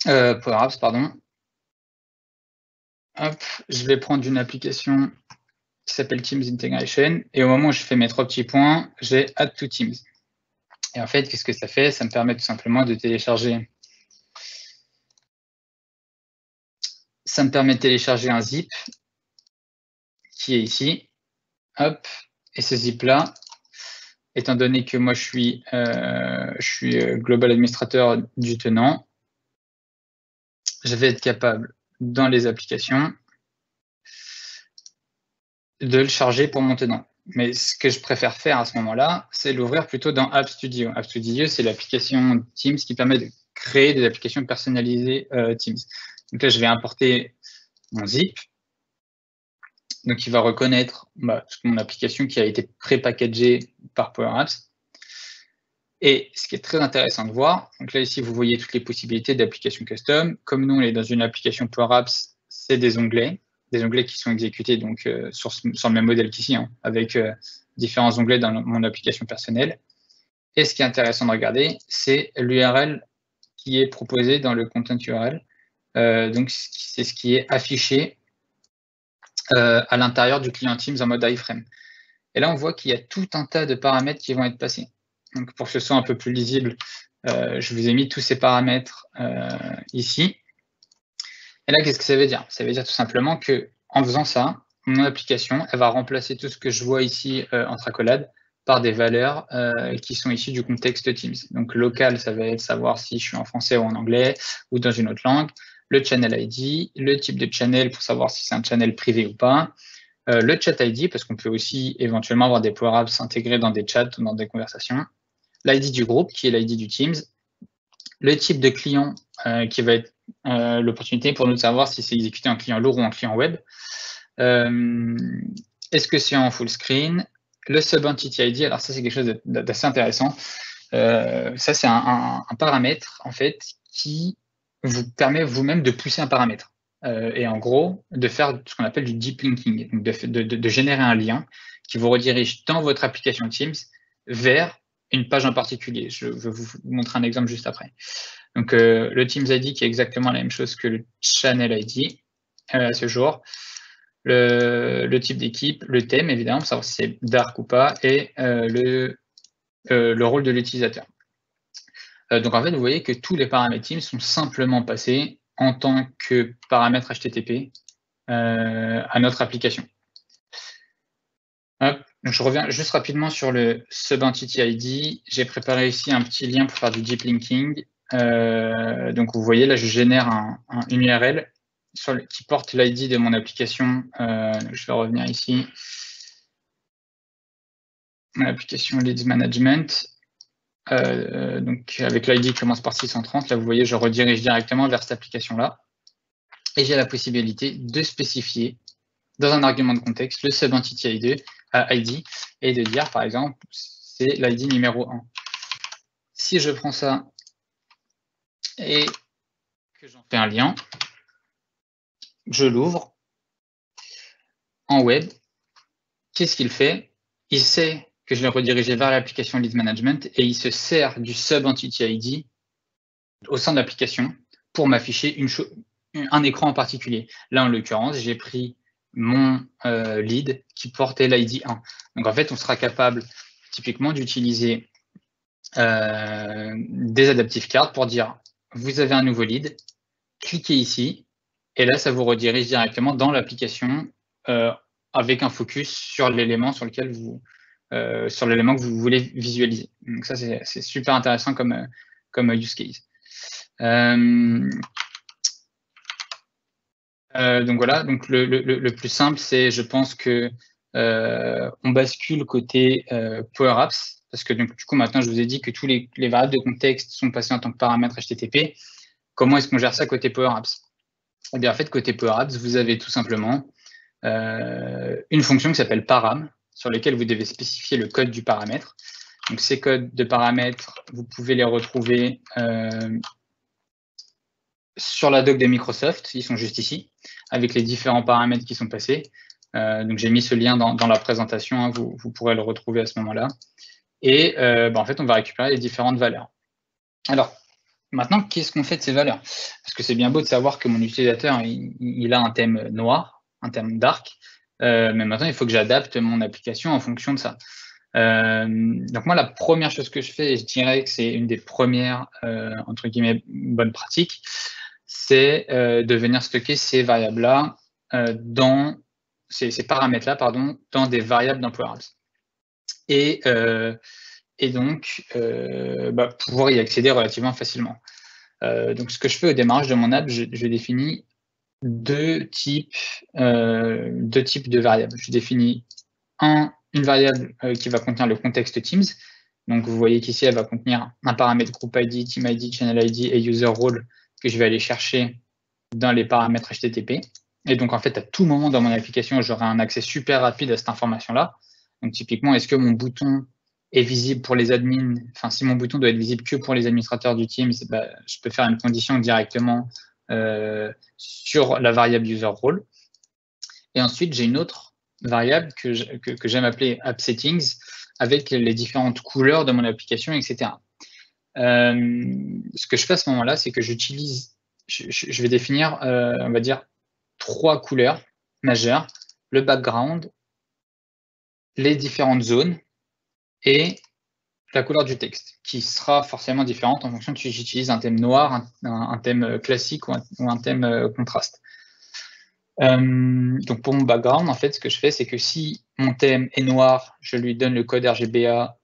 Power Apps, pardon, hop, je vais prendre une application qui s'appelle Teams Integration, et au moment où je fais mes 3 petits points, j'ai Add to Teams. Et en fait, qu'est-ce que ça fait? Ça me permet tout simplement de télécharger. Ça me permet de télécharger un zip qui est ici. Hop, et ce zip-là, étant donné que moi je suis global administrateur du tenant, je vais être capable, dans les applications, de le charger pour mon tenant. Mais ce que je préfère faire à ce moment-là, c'est l'ouvrir plutôt dans App Studio. App Studio, c'est l'application Teams qui permet de créer des applications personnalisées Teams. Donc là, je vais importer mon zip. Donc, il va reconnaître toute mon application qui a été pré-packagée par Power Apps. Et ce qui est très intéressant de voir, donc là, ici, vous voyez toutes les possibilités d'applications custom. Comme nous, on est dans une application Power Apps, c'est des onglets qui sont exécutés donc, sur le même modèle qu'ici, hein, avec différents onglets dans mon application personnelle. Et ce qui est intéressant de regarder, c'est l'URL qui est proposé dans le content URL. Donc, c'est ce qui est affiché à l'intérieur du client Teams en mode iframe. Et là, on voit qu'il y a tout un tas de paramètres qui vont être passés. Donc, pour que ce soit un peu plus lisible, je vous ai mis tous ces paramètres ici. Et là, qu'est-ce que ça veut dire? Ça veut dire tout simplement qu'en faisant ça, mon application, elle va remplacer tout ce que je vois ici entre accolades par des valeurs qui sont issues du contexte Teams. Donc, local, ça va être savoir si je suis en français ou en anglais ou dans une autre langue. Le channel ID, le type de channel pour savoir si c'est un channel privé ou pas. Le chat ID, parce qu'on peut aussi éventuellement avoir des Power Apps intégrés dans des chats ou dans des conversations. L'ID du groupe, qui est l'ID du Teams. Le type de client, qui va être l'opportunité pour nous de savoir si c'est exécuté en client lourd ou en client web. Est-ce que c'est en full screen? Le Sub-Entity ID, alors ça, c'est quelque chose d'assez intéressant. Ça, c'est un paramètre, en fait, qui vous permet vous-même de pousser un paramètre. Et en gros, de faire ce qu'on appelle du deep linking, donc de générer un lien qui vous redirige dans votre application Teams vers une page en particulier. Je vais vous montrer un exemple juste après. Donc, le Teams ID qui est exactement la même chose que le Channel ID à ce jour. Le type d'équipe, le thème, évidemment, pour savoir si c'est dark ou pas, et le rôle de l'utilisateur. Donc, en fait, vous voyez que tous les paramètres Teams sont simplement passés en tant que paramètre HTTP à notre application. Hop. Donc, je reviens juste rapidement sur le Sub-Entity ID. J'ai préparé ici un petit lien pour faire du deep linking. Donc, vous voyez, là, je génère une URL qui porte l'ID de mon application. Je vais revenir ici. Mon application Leads Management. Donc, avec l'ID qui commence par 630, là, vous voyez, je redirige directement vers cette application-là. Et j'ai la possibilité de spécifier dans un argument de contexte le Sub-Entity ID et de dire, par exemple, c'est l'ID numéro 1. Si je prends ça et que j'en fais un lien, je l'ouvre en web. Qu'est-ce qu'il fait? Il sait que je l'ai redirigé vers l'application Lead Management et il se sert du Sub-Entity ID au sein de l'application pour m'afficher un écran en particulier. Là, en l'occurrence, j'ai pris mon lead qui portait l'ID 1. Donc, en fait, on sera capable typiquement d'utiliser des adaptive cards pour dire vous avez un nouveau lead, cliquez ici, et là, ça vous redirige directement dans l'application avec un focus sur l'élément sur lequel sur l'élément que vous voulez visualiser. Donc ça, c'est super intéressant comme use case. Donc voilà, donc le plus simple, c'est, je pense que on bascule côté Power Apps, parce que donc, du coup, maintenant, je vous ai dit que tous les variables de contexte sont passées en tant que paramètres HTTP. Comment est-ce qu'on gère ça côté Power Apps? Eh bien, en fait, côté Power Apps, vous avez tout simplement une fonction qui s'appelle param, sur laquelle vous devez spécifier le code du paramètre. Donc, ces codes de paramètres, vous pouvez les retrouver sur la doc de Microsoft, ils sont juste ici, avec les différents paramètres qui sont passés. Donc j'ai mis ce lien dans la présentation, hein, vous pourrez le retrouver à ce moment-là. Et en fait, on va récupérer les différentes valeurs. Alors, maintenant, qu'est-ce qu'on fait de ces valeurs? Parce que c'est bien beau de savoir que mon utilisateur, il a un thème noir, un thème dark, mais maintenant, il faut que j'adapte mon application en fonction de ça. Donc moi, la première chose que je fais, et je dirais que c'est une des premières, entre guillemets, bonnes pratiques, c'est de venir stocker ces variables-là dans ces paramètres-là, pardon, dans des variables dans Power Apps. Et donc, pouvoir y accéder relativement facilement. Donc, ce que je fais au démarrage de mon app, je définis deux types de variables. Je définis une variable qui va contenir le contexte Teams. Donc, vous voyez qu'ici, elle va contenir un paramètre group ID, team ID, channel ID et user role que je vais aller chercher dans les paramètres HTTP. Et donc, en fait, à tout moment dans mon application, j'aurai un accès super rapide à cette information-là. Donc, typiquement, est-ce que mon bouton est visible pour les admins? Enfin, si mon bouton doit être visible que pour les administrateurs du Teams, je peux faire une condition directement sur la variable user role. Et ensuite, j'ai une autre variable que j'aime appeler app settings avec les différentes couleurs de mon application, etc. Ce que je fais à ce moment-là, c'est que je vais définir, on va dire, 3 couleurs majeures, le background, les différentes zones et la couleur du texte, qui sera forcément différente en fonction de si j'utilise un thème noir, un thème classique ou un thème contraste. Donc pour mon background, en fait, ce que je fais, c'est que si mon thème est noir, je lui donne le code RGBA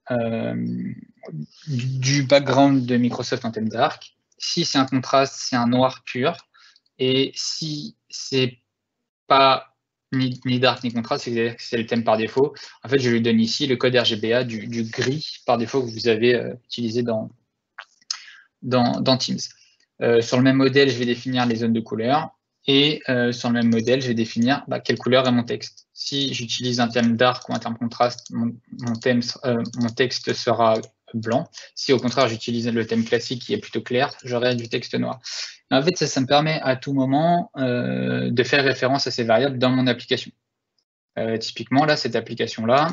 du background de Microsoft en thème dark. Si c'est un contraste, c'est un noir pur. Et si c'est pas ni dark ni contraste, c'est-à-dire que c'est le thème par défaut, en fait, je lui donne ici le code RGBA du gris par défaut que vous avez utilisé dans Teams. Sur le même modèle, je vais définir les zones de couleur. Et sur le même modèle, je vais définir quelle couleur est mon texte. Si j'utilise un thème dark ou un thème contraste, mon texte sera blanc. Si au contraire j'utilise le thème classique qui est plutôt clair, j'aurai du texte noir. En fait, ça me permet à tout moment de faire référence à ces variables dans mon application. Typiquement, là, cette application-là,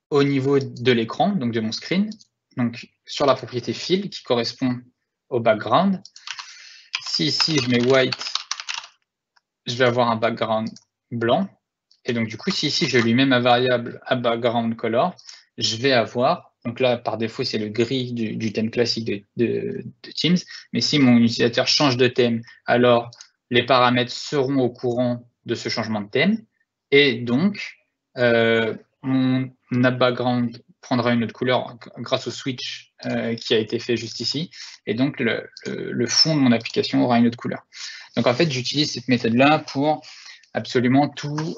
au niveau de l'écran, donc de mon screen, donc sur la propriété fill qui correspond au background, si ici je mets white, je vais avoir un background blanc. Et donc du coup, si ici je lui mets ma variable à background color, je vais avoir, donc là par défaut c'est le gris du thème classique de Teams, mais si mon utilisateur change de thème, alors les paramètres seront au courant de ce changement de thème. Et donc, mon app background prendra une autre couleur grâce au switch qui a été fait juste ici. Et donc, le fond de mon application aura une autre couleur. Donc, en fait, j'utilise cette méthode-là pour absolument tout,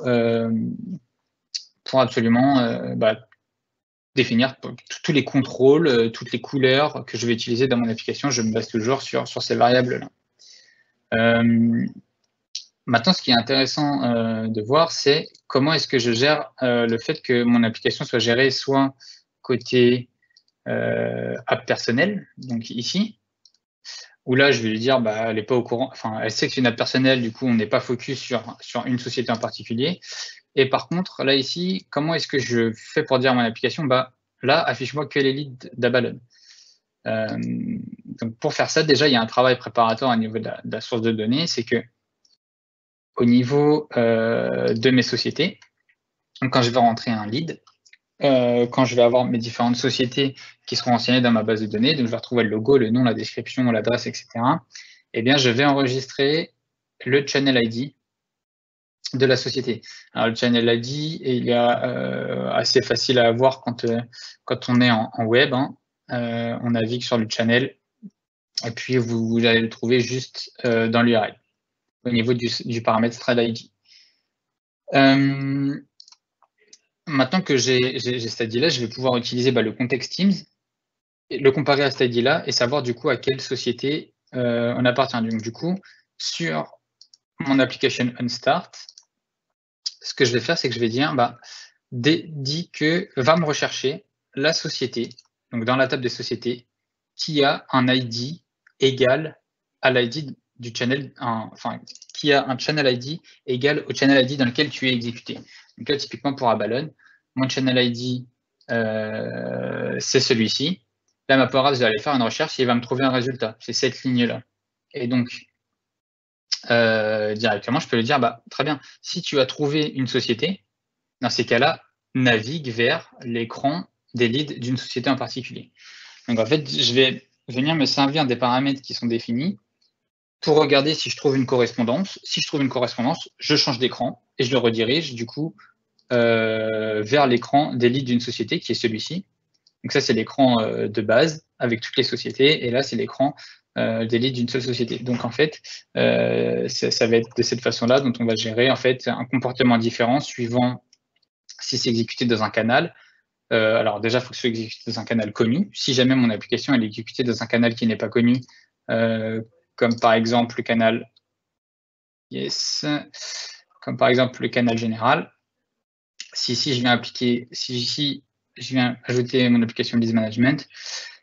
définir tous les contrôles, toutes les couleurs que je vais utiliser dans mon application. Je me base toujours sur ces variables-là. Maintenant, ce qui est intéressant de voir, c'est comment est-ce que je gère le fait que mon application soit gérée soit côté app personnel, donc ici, où là, je vais lui dire, elle n'est pas au courant, enfin, elle sait que c'est une app personnelle, du coup, on n'est pas focus sur une société en particulier. Et par contre, là, ici, comment est-ce que je fais pour dire à mon application, là, affiche-moi que les leads d'Abalone. Donc, pour faire ça, déjà, il y a un travail préparatoire au niveau de la source de données, c'est que au niveau de mes sociétés, donc quand je vais rentrer un lead, quand je vais avoir mes différentes sociétés qui seront renseignées dans ma base de données, donc je vais retrouver le logo, le nom, la description, l'adresse, etc. Eh bien, je vais enregistrer le channel ID de la société. Alors, le channel ID, il est assez facile à avoir quand on est en web. On navigue sur le channel et puis vous allez le trouver juste dans l'URL. au niveau du paramètre thread-id. Maintenant que j'ai cet ID-là, je vais pouvoir utiliser le contexte Teams, et le comparer à cet ID-là et savoir du coup à quelle société on appartient. Donc du coup, sur mon application onStart, ce que je vais faire, c'est que je vais dire va me rechercher la société, donc dans la table des sociétés, qui a un ID égal à l'ID du channel, qui a un channel ID égal au channel ID dans lequel tu es exécuté. Donc là, typiquement pour Abalone, mon channel ID, c'est celui-ci. Là, ma Power Apps, je vais aller faire une recherche et il va me trouver un résultat. C'est cette ligne-là. Et donc, directement, je peux lui dire, très bien, si tu as trouvé une société, dans ces cas-là, navigue vers l'écran des leads d'une société en particulier. Donc, en fait, je vais venir me servir des paramètres qui sont définis pour regarder si je trouve une correspondance. Si je trouve une correspondance, je change d'écran et je le redirige, du coup, vers l'écran des leads d'une société qui est celui-ci. Donc ça, c'est l'écran de base avec toutes les sociétés. Et là, c'est l'écran des leads d'une seule société. Donc en fait, ça va être de cette façon-là dont on va gérer en fait un comportement différent suivant si c'est exécuté dans un canal. Alors déjà, il faut que ce soit exécuté dans un canal connu. Si jamais mon application elle est exécutée dans un canal qui n'est pas connu, comme par exemple le canal comme par exemple le canal général, si je viens ajouter mon application Lead Management,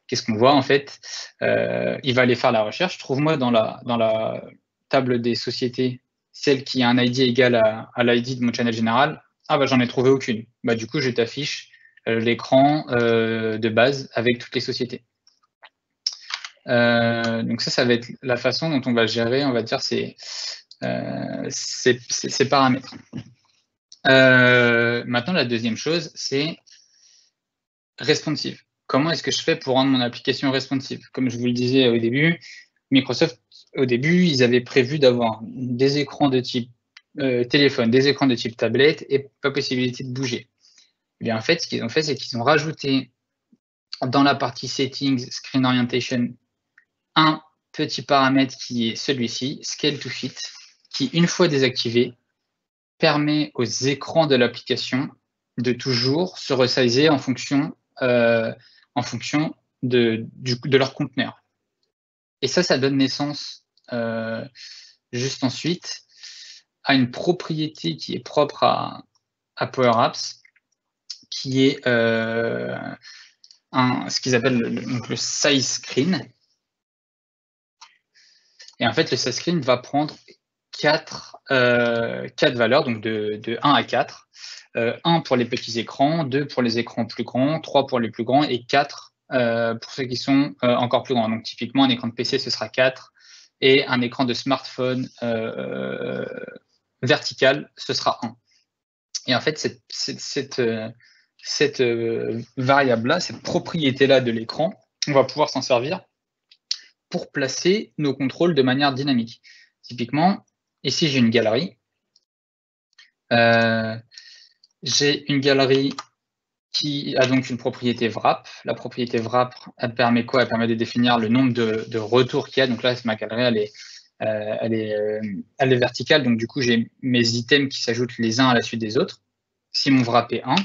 qu'est-ce qu'on voit en fait? Il va aller faire la recherche. Trouve-moi dans la table des sociétés celle qui a un ID égal à l'ID de mon channel général. J'en ai trouvé aucune. Du coup, je t'affiche l'écran de base avec toutes les sociétés. Donc ça va être la façon dont on va gérer, on va dire, ces paramètres. Maintenant, la deuxième chose, c'est responsive. Comment est-ce que je fais pour rendre mon application responsive? Comme je vous le disais au début, Microsoft, au début, ils avaient prévu d'avoir des écrans de type téléphone, des écrans de type tablette et pas possibilité de bouger. Et bien, en fait, ce qu'ils ont fait, c'est qu'ils ont rajouté dans la partie Settings, Screen Orientation, un petit paramètre qui est celui-ci, Scale to Fit, qui, une fois désactivé, permet aux écrans de l'application de toujours se resizer en fonction de leur conteneur. Et ça donne naissance juste ensuite à une propriété qui est propre à Power Apps, qui est ce qu'ils appellent le size screen. Et en fait, le size screen va prendre quatre valeurs, donc de 1 à 4. 1 pour les petits écrans, 2 pour les écrans plus grands, 3 pour les plus grands et 4 pour ceux qui sont encore plus grands. Donc typiquement, un écran de PC, ce sera 4 et un écran de smartphone vertical, ce sera 1. Et en fait, cette variable-là, cette propriété-là de l'écran, on va pouvoir s'en servir pour placer nos contrôles de manière dynamique. Typiquement, ici, j'ai une galerie. J'ai une galerie qui a donc une propriété wrap. La propriété wrap, elle permet quoi? Elle permet de définir le nombre de retours qu'il y a. Donc là, ma galerie, elle est verticale. Donc du coup, j'ai mes items qui s'ajoutent les uns à la suite des autres. Si mon wrap est 1,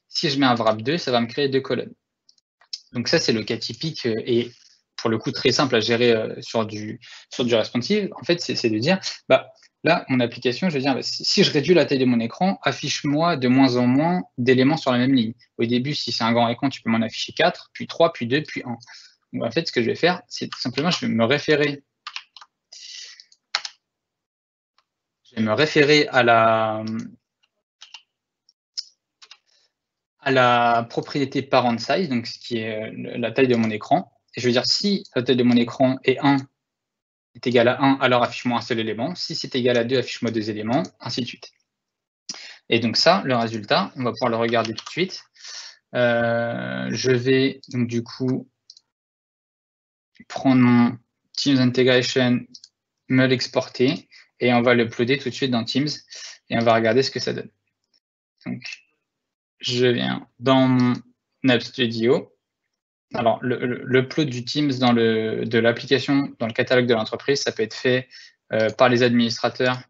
si je mets un wrap 2, ça va me créer 2 colonnes. Donc ça, c'est le cas typique et pour le coup très simple à gérer sur du responsive. En fait, c'est de dire, là, mon application, je veux dire, si je réduis la taille de mon écran, affiche-moi de moins en moins d'éléments sur la même ligne. Au début, si c'est un grand écran, tu peux m'en afficher 4, puis 3, puis 2, puis 1. Donc, en fait, ce que je vais faire, c'est tout simplement, je vais me référer à la propriété parent size, donc ce qui est la taille de mon écran. Et je veux dire, si la taille de mon écran est égal à 1, alors affiche-moi un seul élément. Si c'est égal à 2, affiche-moi 2 éléments, ainsi de suite. Et donc ça, le résultat, on va pouvoir le regarder tout de suite. Je vais donc du coup prendre mon Teams Integration, me l'exporter, et on va l'uploader tout de suite dans Teams, et on va regarder ce que ça donne. Donc, je viens dans mon App Studio. Alors, l'upload du Teams de l'application dans le catalogue de l'entreprise, ça peut être fait par les administrateurs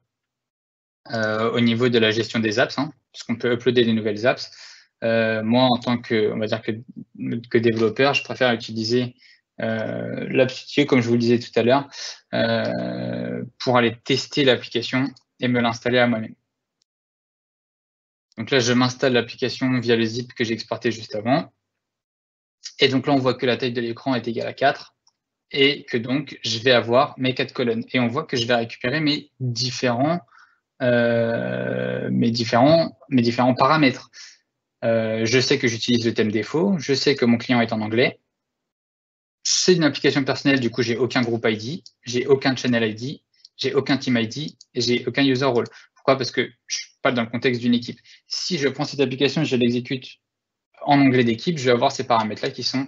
au niveau de la gestion des apps, parce qu'on peut uploader des nouvelles apps. Moi, en tant que, on va dire que développeur, je préfère utiliser l'App Studio, comme je vous le disais tout à l'heure, pour aller tester l'application et me l'installer à moi-même. Donc là, je m'installe l'application via le zip que j'ai exporté juste avant. Et donc là, on voit que la taille de l'écran est égale à 4 et que donc, je vais avoir mes 4 colonnes. Et on voit que je vais récupérer mes différents paramètres. Je sais que j'utilise le thème défaut, je sais que mon client est en anglais. C'est une application personnelle, du coup, j'ai aucun groupe ID, j'ai aucun channel ID, j'ai aucun team ID et j'ai aucun user role. Pourquoi? Parce que je ne suis pas dans le contexte d'une équipe. Si je prends cette application et je l'exécute en onglet d'équipe, je vais avoir ces paramètres-là qui sont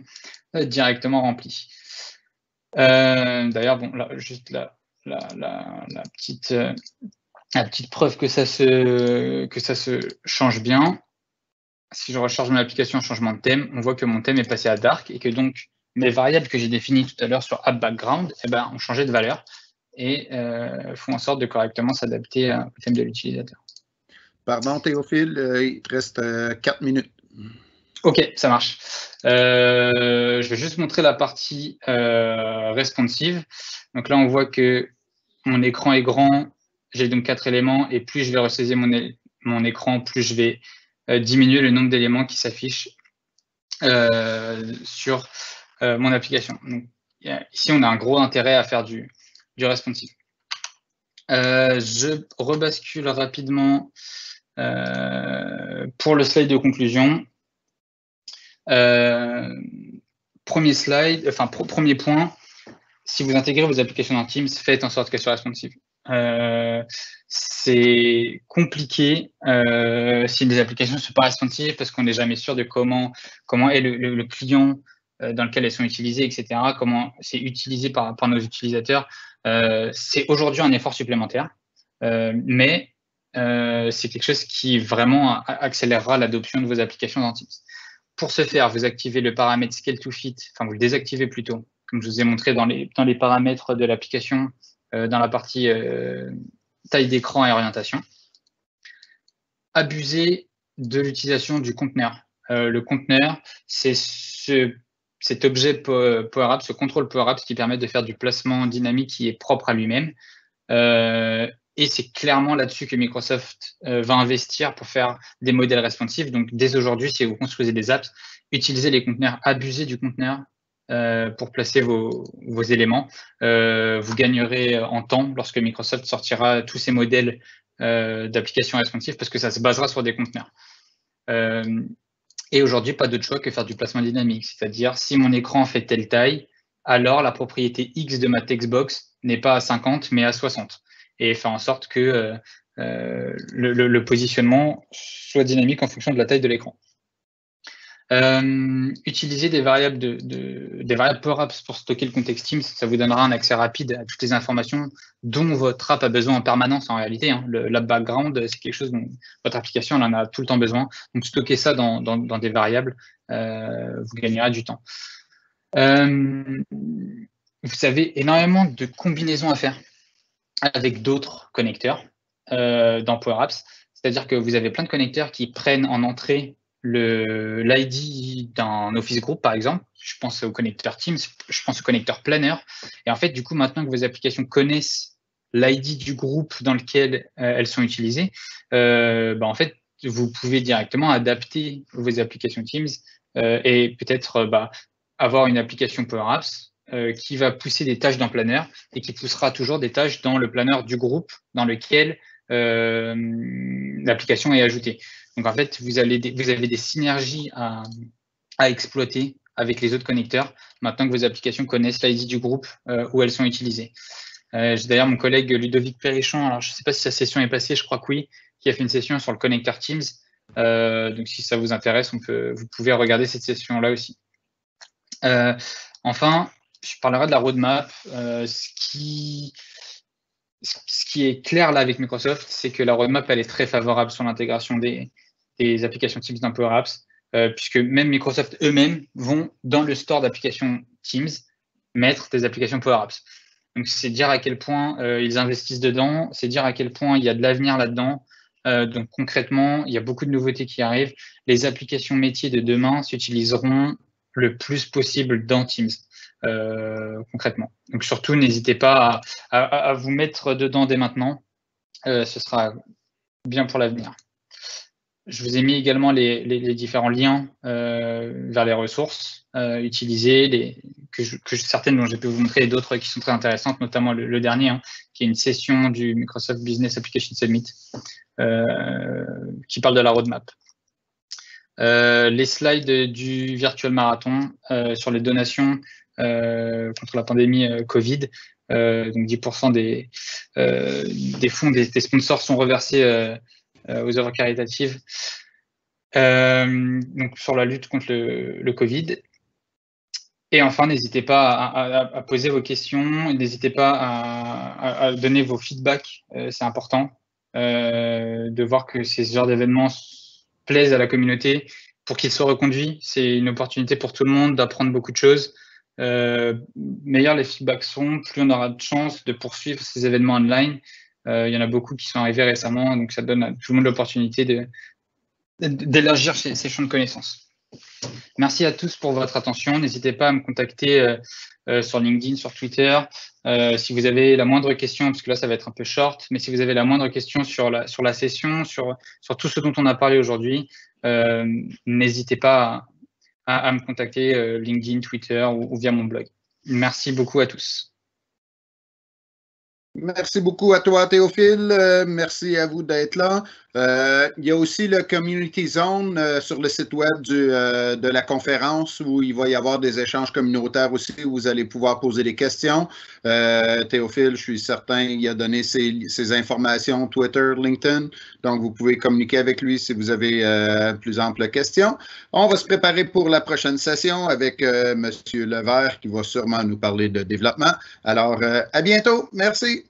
directement remplis. D'ailleurs, bon, là, juste la petite preuve que ça se change bien. Si je recharge mon application en changement de thème, on voit que mon thème est passé à dark et que donc mes variables que j'ai définies tout à l'heure sur app background ont changé de valeur et font en sorte de correctement s'adapter au thème de l'utilisateur. Pardon Théophile, il te reste 4 minutes. Ok, ça marche. Je vais juste montrer la partie responsive. Donc là, on voit que mon écran est grand, j'ai donc 4 éléments et plus je vais ressaisir mon écran, plus je vais diminuer le nombre d'éléments qui s'affichent sur mon application. Donc, ici, on a un gros intérêt à faire du responsive. Je rebascule rapidement pour le slide de conclusion. Premier point, si vous intégrez vos applications dans Teams, faites en sorte qu'elles soient responsives. C'est compliqué si les applications ne sont pas responsives parce qu'on n'est jamais sûr de comment est le client dans lequel elles sont utilisées, etc., comment c'est utilisé par nos utilisateurs. C'est aujourd'hui un effort supplémentaire, mais c'est quelque chose qui vraiment accélérera l'adoption de vos applications dans Teams. Pour ce faire, vous activez le paramètre Scale to Fit, enfin vous le désactivez plutôt, comme je vous ai montré dans les paramètres de l'application, dans la partie taille d'écran et orientation. Abusez de l'utilisation du conteneur. Le conteneur, c'est cet objet Power Apps, ce contrôle Power Apps qui permet de faire du placement dynamique qui est propre à lui-même. Et c'est clairement là-dessus que Microsoft va investir pour faire des modèles responsifs. Donc, dès aujourd'hui, si vous construisez des apps, utilisez les conteneurs, abusez du conteneur pour placer vos éléments. Vous gagnerez en temps lorsque Microsoft sortira tous ces modèles d'applications responsives parce que ça se basera sur des conteneurs. Et aujourd'hui, pas d'autre choix que faire du placement dynamique. C'est-à-dire, si mon écran fait telle taille, alors la propriété X de ma textbox n'est pas à 50, mais à 60. Et faire en sorte que le positionnement soit dynamique en fonction de la taille de l'écran. Utiliser des variables Power Apps pour stocker le contexte Teams, ça vous donnera un accès rapide à toutes les informations dont votre app a besoin en permanence en réalité. L'app background, c'est quelque chose dont votre application elle en a tout le temps besoin. Donc stocker ça dans des variables, vous gagnerez du temps. Vous avez énormément de combinaisons à faire avec d'autres connecteurs dans Power Apps. C'est-à-dire que vous avez plein de connecteurs qui prennent en entrée l'ID d'un Office Group, par exemple. Je pense au connecteur Teams, je pense au connecteur Planner. Et en fait, du coup, maintenant que vos applications connaissent l'ID du groupe dans lequel elles sont utilisées, en fait, vous pouvez directement adapter vos applications Teams et peut-être avoir une application Power Apps qui va pousser des tâches dans Planner et qui poussera toujours des tâches dans le planner du groupe dans lequel l'application est ajoutée. Donc, en fait, vous avez des synergies à exploiter avec les autres connecteurs maintenant que vos applications connaissent l'ID du groupe où elles sont utilisées. J'ai d'ailleurs mon collègue Ludovic Perrichon, alors je ne sais pas si sa session est passée, je crois que oui, qui a fait une session sur le connecteur Teams. Donc, si ça vous intéresse, vous pouvez regarder cette session-là aussi. Enfin, je parlerai de la roadmap. Ce qui est clair là avec Microsoft, c'est que la roadmap elle est très favorable sur l'intégration des applications Teams dans Power Apps, puisque même Microsoft eux-mêmes vont dans le store d'applications Teams mettre des applications Power Apps. Donc, c'est dire à quel point ils investissent dedans, c'est dire à quel point il y a de l'avenir là-dedans. Donc, concrètement, il y a beaucoup de nouveautés qui arrivent. Les applications métiers de demain s'utiliseront le plus possible dans Teams, concrètement. Donc, surtout, n'hésitez pas à vous mettre dedans dès maintenant. Ce sera bien pour l'avenir. Je vous ai mis également les différents liens vers les ressources utilisées, certaines dont j'ai pu vous montrer et d'autres qui sont très intéressantes, notamment le dernier, qui est une session du Microsoft Business Application Summit qui parle de la roadmap. Les slides du Virtual Marathon sur les donations contre la pandémie Covid. Donc 10% des fonds des sponsors sont reversés aux œuvres caritatives donc sur la lutte contre le Covid. Et enfin, n'hésitez pas à poser vos questions, n'hésitez pas à donner vos feedbacks, c'est important de voir que ces genres d'événements plaisent à la communauté pour qu'ils soient reconduits. C'est une opportunité pour tout le monde d'apprendre beaucoup de choses. Meilleurs les feedbacks sont, plus on aura de chances de poursuivre ces événements online. Il y en a beaucoup qui sont arrivés récemment, donc ça donne à tout le monde l'opportunité d'élargir ses champs de connaissances. Merci à tous pour votre attention. N'hésitez pas à me contacter sur LinkedIn, sur Twitter. Si vous avez la moindre question, parce que là, ça va être un peu short, mais si vous avez la moindre question sur la session, sur tout ce dont on a parlé aujourd'hui, n'hésitez pas à me contacter LinkedIn, Twitter ou via mon blog. Merci beaucoup à tous. Merci beaucoup à toi, Théophile. Merci à vous d'être là. Il y a aussi le Community Zone sur le site web de la conférence où il va y avoir des échanges communautaires aussi où vous allez pouvoir poser des questions. Théophile, je suis certain, il a donné ses informations Twitter, LinkedIn. Donc, vous pouvez communiquer avec lui si vous avez plus amples questions. On va se préparer pour la prochaine session avec M. Levert qui va sûrement nous parler de développement. Alors, à bientôt. Merci.